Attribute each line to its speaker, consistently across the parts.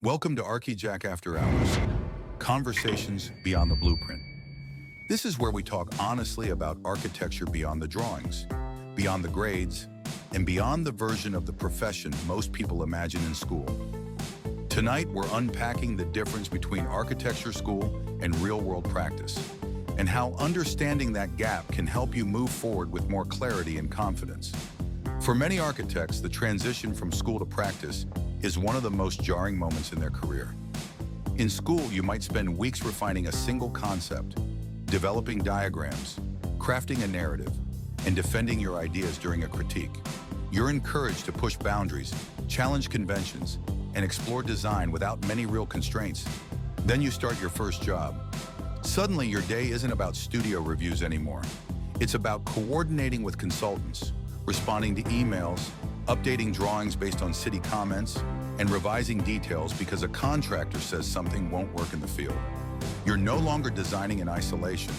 Speaker 1: Welcome to ArchiJack After Hours, Conversations Beyond the Blueprint. This is where we talk honestly about architecture beyond the drawings, beyond the grades, and beyond the version of the profession most people imagine in school. Tonight, we're unpacking the difference between architecture school and real-world practice, and how understanding that gap can help you move forward with more clarity and confidence. For many architects, the transition from school to practice is one of the most jarring moments in their career. In school, you might spend weeks refining a single concept, developing diagrams, crafting a narrative, and defending your ideas during a critique. You're encouraged to push boundaries, challenge conventions, and explore design without many real constraints. Then you start your first job. Suddenly, your day isn't about studio reviews anymore. It's about coordinating with consultants, responding to emails, updating drawings based on city comments, and revising details because a contractor says something won't work in the field. You're no longer designing in isolation.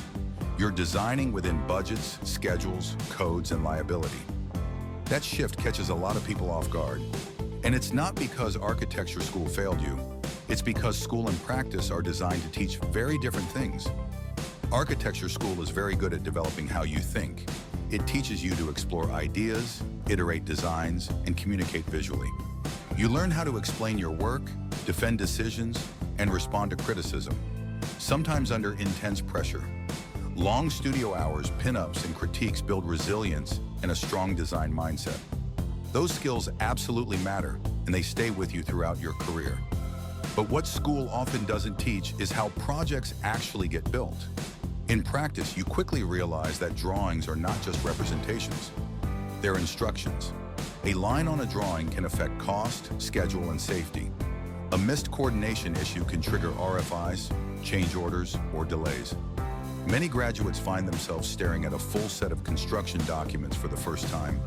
Speaker 1: You're designing within budgets, schedules, codes, and liability. That shift catches a lot of people off guard. And it's not because architecture school failed you. It's because school and practice are designed to teach very different things. Architecture school is very good at developing how you think. It teaches you to explore ideas, iterate designs, and communicate visually. You learn how to explain your work, defend decisions, and respond to criticism, sometimes under intense pressure. Long studio hours, pin-ups, and critiques build resilience and a strong design mindset. Those skills absolutely matter, and they stay with you throughout your career. But what school often doesn't teach is how projects actually get built. In practice, you quickly realize that drawings are not just representations. They're instructions. A line on a drawing can affect cost, schedule, and safety. A missed coordination issue can trigger RFIs, change orders, or delays. Many graduates find themselves staring at a full set of construction documents for the first time,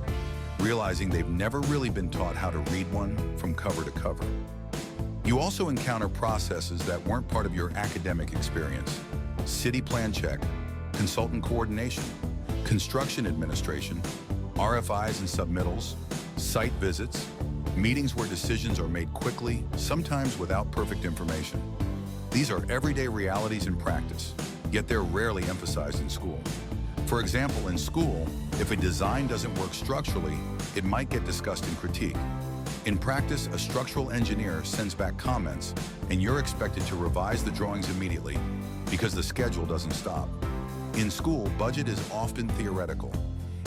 Speaker 1: realizing they've never really been taught how to read one from cover to cover. You also encounter processes that weren't part of your academic experience. City plan check, consultant coordination, construction administration, RFIs and submittals, site visits, meetings where decisions are made quickly, sometimes without perfect information. These are everyday realities in practice, yet they're rarely emphasized in school. For example, in school, if a design doesn't work structurally, it might get discussed in critique. In practice, a structural engineer sends back comments, and you're expected to revise the drawings immediately because the schedule doesn't stop. In school, budget is often theoretical.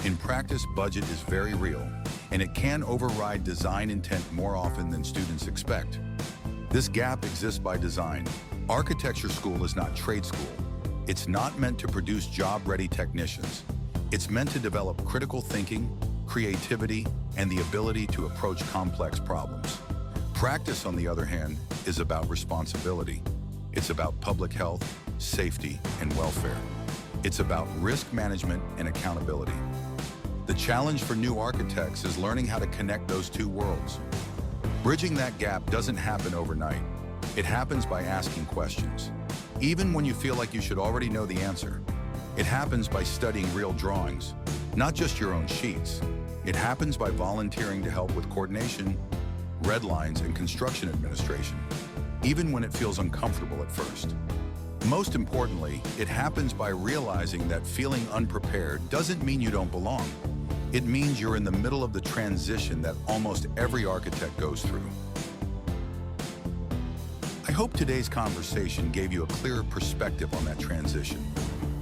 Speaker 1: In practice, budget is very real, and it can override design intent more often than students expect. This gap exists by design. Architecture school is not trade school. It's not meant to produce job-ready technicians. It's meant to develop critical thinking, creativity, and the ability to approach complex problems. Practice, on the other hand, is about responsibility. It's about public health, safety, and welfare. It's about risk management and accountability. The challenge for new architects is learning how to connect those two worlds. Bridging that gap doesn't happen overnight. It happens by asking questions, even when you feel like you should already know the answer. It happens by studying real drawings, not just your own sheets. It happens by volunteering to help with coordination, red lines, and construction administration, even when it feels uncomfortable at first. Most importantly, it happens by realizing that feeling unprepared doesn't mean you don't belong. It means you're in the middle of the transition that almost every architect goes through. I hope today's conversation gave you a clearer perspective on that transition.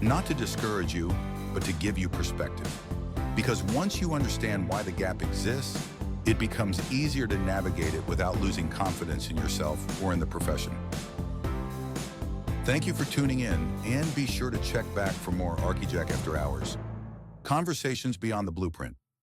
Speaker 1: Not to discourage you, but to give you perspective. Because once you understand why the gap exists, it becomes easier to navigate it without losing confidence in yourself or in the profession. Thank you for tuning in, and be sure to check back for more ArchiJack After Hours. Conversations Beyond the Blueprint.